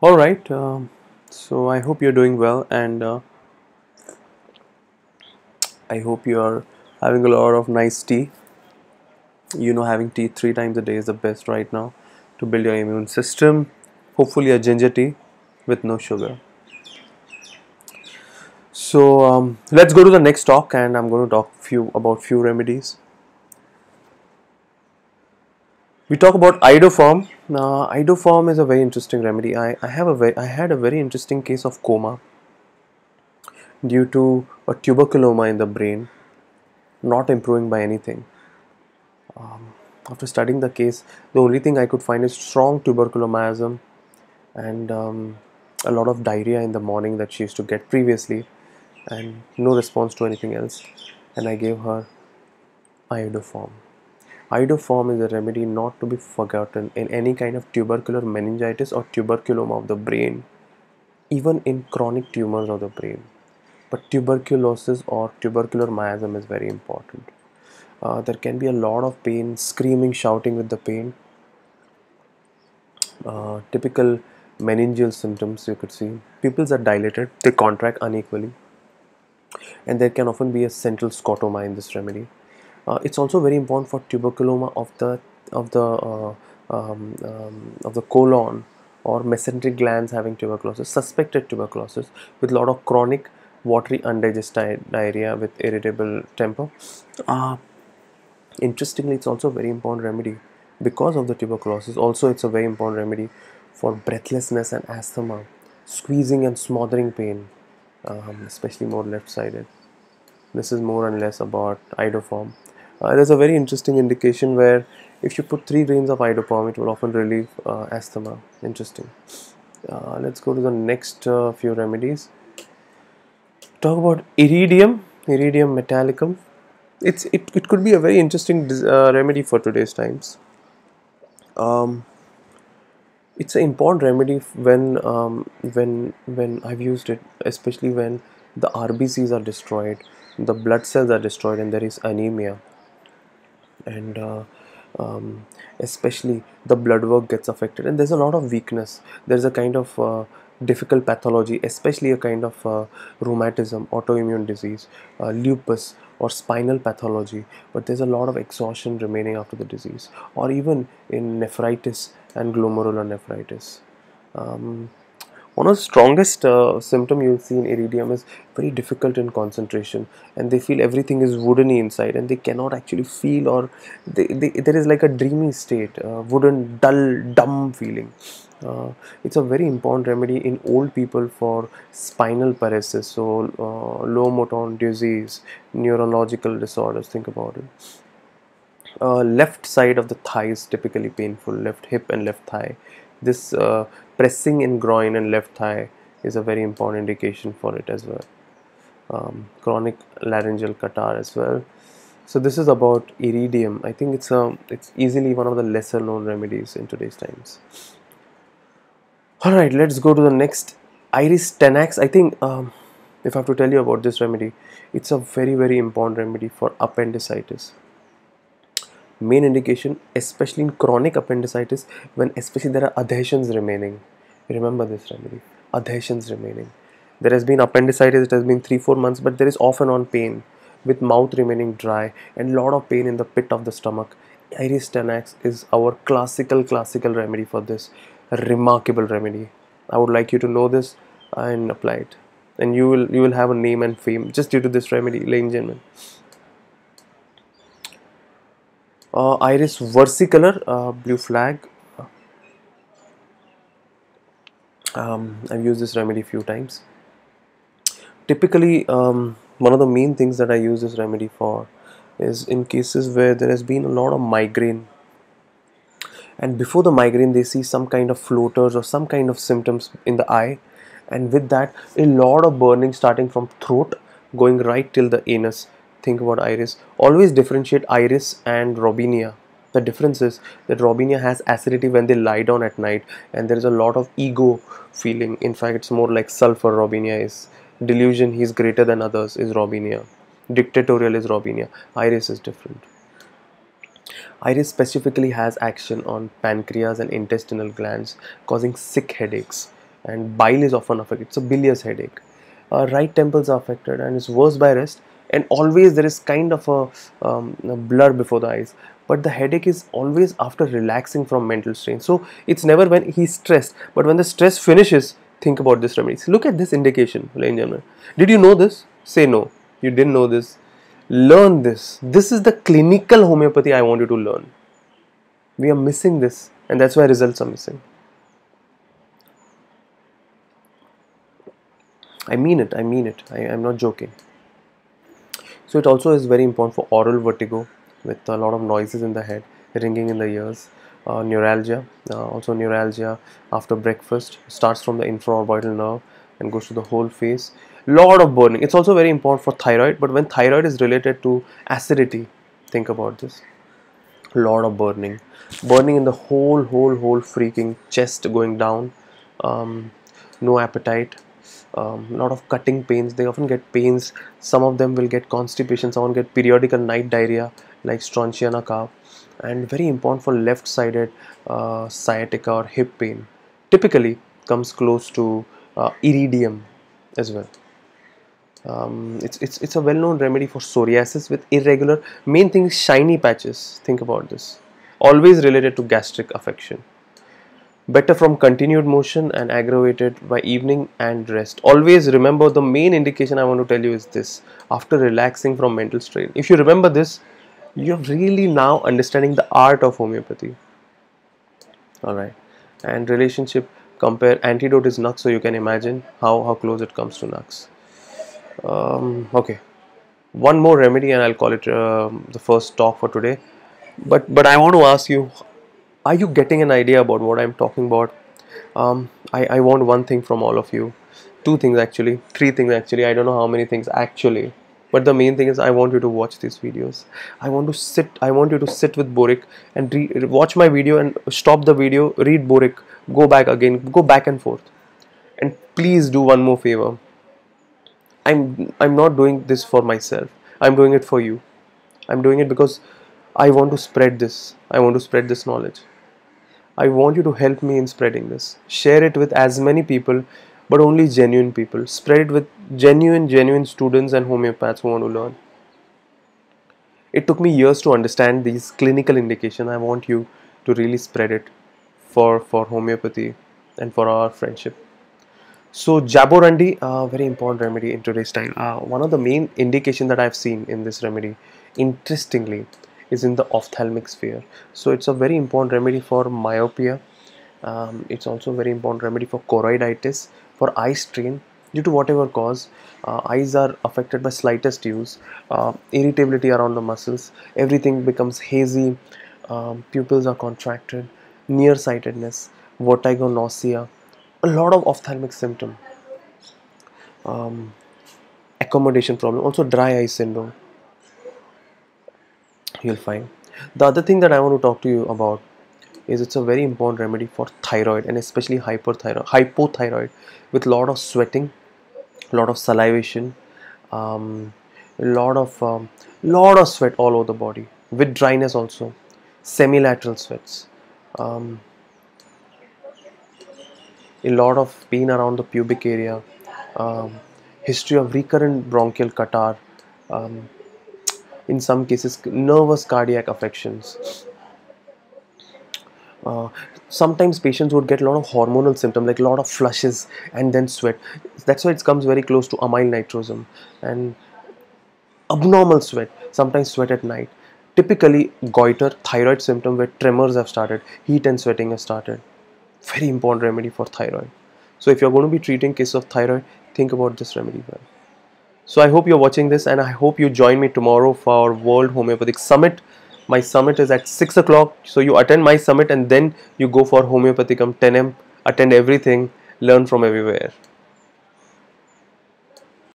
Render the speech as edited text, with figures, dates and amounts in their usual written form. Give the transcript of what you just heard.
All right. So I hope you're doing well, and I hope you are having a lot of nice tea. Having tea 3 times a day is the best right now to build your immune system. Hopefully, a ginger tea with no sugar. So let's go to the next talk, and I'm going to talk few remedies. We talk about iodoform. Iodoform is a very interesting remedy. I had a very interesting case of coma due to a tuberculoma in the brain, not improving by anything. After studying the case, the only thing I could find is strong tuberculomasm and a lot of diarrhea in the morning that she used to get previously, and no response to anything else. And I gave her iodoform. Iodoform is a remedy not to be forgotten in any kind of tubercular meningitis or tuberculoma of the brain, even in chronic tumors of the brain. But tuberculosis or tubercular miasm is very important. There can be a lot of pain, screaming, shouting with the pain. Typical meningeal symptoms you could see. Pupils are dilated, they contract unequally, and there can often be a central scotoma in this remedy. It's also very important for tuberculoma of the of the colon or mesenteric glands having tuberculosis, suspected tuberculosis with a lot of chronic watery undigested diarrhea with irritable temper. Uh, Interestingly, it's also a very important remedy because of the tuberculosis. Also, it's a very important remedy for breathlessness and asthma, squeezing and smothering pain, especially more left-sided. This is more and less about iodoform. There's a very interesting indication where if you put 3 grains of iodoform, it will often relieve asthma. Interesting. Let's go to the next few remedies. Talk about iridium metallicum. It could be a very interesting remedy for today's times. Um, it's an important remedy when I've used it, especially when the RBCs are destroyed, the blood cells are destroyed, and there is anemia, and um, especially the blood work gets affected, and there's a lot of weakness. There's a kind of difficult pathology, especially a kind of rheumatism, autoimmune disease, lupus, or spinal pathology, but there's a lot of exhaustion remaining after the disease, or even in nephritis and glomerular nephritis. um, One of the strongest symptom you'll see in iridium is very difficult in concentration, and they feel everything is woodeny inside, and they cannot actually feel, or there is like a dreamy state, wooden, dull, dumb feeling. It's a very important remedy in old people for spinal paralysis, so low motor disease, neurological disorders. Think about it. Left side of the thigh is typically painful, left hip and left thigh. This pressing in groin and left thigh is a very important indication for it as well. Chronic laryngeal catarrh as well. So this is about iridium. I think it's easily one of the lesser known remedies in today's times. All right, let's go to the next, iris tenax. I think if I have to tell you about this remedy, it's a very important remedy for appendicitis. Main indication, especially in chronic appendicitis, when especially there are adhesions remaining. Remember this remedy, adhesions remaining. There has been appendicitis, it has been 3-4 months, but there is off and on pain with mouth remaining dry and lot of pain in the pit of the stomach. Iris tenax is our classical remedy for this. A remarkable remedy. I would like you to know this and apply it, and you will have a name and fame just due to this remedy, ladies and gentlemen. Iris versicolor, blue flag. I've used this remedy few times. Typically, one of the main things that I use this remedy for is in cases where there has been a lot of migraine, and before the migraine they see some kind of floaters or some kind of symptoms in the eye, and with that a lot of burning starting from throat going right till the anus. Think about iris. Always differentiate iris and robinia. The difference is that robinia has acidity when they lie down at night, and there is a lot of ego feeling. In fact, it's more like sulfur. Robinia is delusion, he is greater than others, is robinia. Dictatorial is robinia. Iris is different. Iris specifically has action on pancreas and intestinal glands, causing sick headaches. and bile is often affected. It's a bilious headache. Right temples are affected and it's worse by rest, and always there is kind of a blur before the eyes, but the headache is always after relaxing from mental strain. So it's never when he's stressed, but when the stress finishes, think about this remedy. Look at this indication, ladies and gentlemen. Did you know this? Say no, you didn't know this. Learn this. This is the clinical homeopathy I want you to learn. We are missing this, and that's why results are missing. I mean it, I mean it. I'm not joking. So it also is very important for oral vertigo with a lot of noises in the head, ringing in the ears, neuralgia, also neuralgia after breakfast, starts from the infraorbital nerve and goes to the whole face. Lot of burning. It's also very important for thyroid, but when thyroid is related to acidity, think about this. Lot of burning. Burning in the whole freaking chest going down. No appetite. Lot of cutting pains. They often get pains. Some of them will get constipation. Someone get periodical night diarrhea like strontiana cough. And very important for left-sided sciatica or hip pain. Typically comes close to iridium as well. It's a well-known remedy for psoriasis with irregular. Main thing is shiny patches. Think about this. Always related to gastric affection. Better from continued motion and aggravated by evening and rest. Always remember, the main indication I want to tell you is this: after relaxing from mental strain. If you remember this, you're really now understanding the art of homeopathy. Alright. And relationship, compare antidote is Nux, so you can imagine how close it comes to Nux. Okay. One more remedy and I'll call it the first talk for today. But I want to ask you, are you getting an idea about what I'm talking about? I want one thing from all of you. Two things actually. Three things actually. I don't know how many things actually. But the main thing is I want you to watch these videos. I want you to sit with Boericke and watch my video and stop the video, read Boericke, go back again, go back and forth. And please do one more favor. I'm not doing this for myself. I'm doing it for you. I'm doing it because I want to spread this. I want to spread this knowledge. I want you to help me in spreading this. Share it with as many people, but only genuine people. Spread it with genuine students and homeopaths who want to learn. It took me years to understand these clinical indications. I want you to really spread it for homeopathy and for our friendship. So Jaborandi, very important remedy in today's time. One of the main indications that I've seen in this remedy, interestingly, is in the ophthalmic sphere. So it's a very important remedy for myopia. It's also a very important remedy for choroiditis, for eye strain due to whatever cause. Eyes are affected by slightest use, irritability around the muscles, everything becomes hazy, pupils are contracted, nearsightedness, vertigo, nausea, a lot of ophthalmic symptom, accommodation problem, also dry eye syndrome. You'll find. The other thing that I want to talk to you about is it's a very important remedy for thyroid and especially hypothyroid with a lot of sweating, a lot of salivation, a lot of sweat all over the body with dryness also, semilateral sweats, a lot of pain around the pubic area, history of recurrent bronchial catarrh, in some cases nervous cardiac affections. Sometimes patients would get a lot of hormonal symptoms like a lot of flushes and then sweat. That's why it comes very close to amyl nitrosum and abnormal sweat, sometimes sweat at night. Typically goiter, thyroid symptom where tremors have started, heat and sweating have started. Very important remedy for thyroid. So if you're going to be treating cases of thyroid, think about this remedy well. So I hope you're watching this and I hope you join me tomorrow for our World Homeopathic Summit. My summit is at 6 o'clock. So you attend my summit and then you go for Homeopathicum 10M, attend everything, learn from everywhere.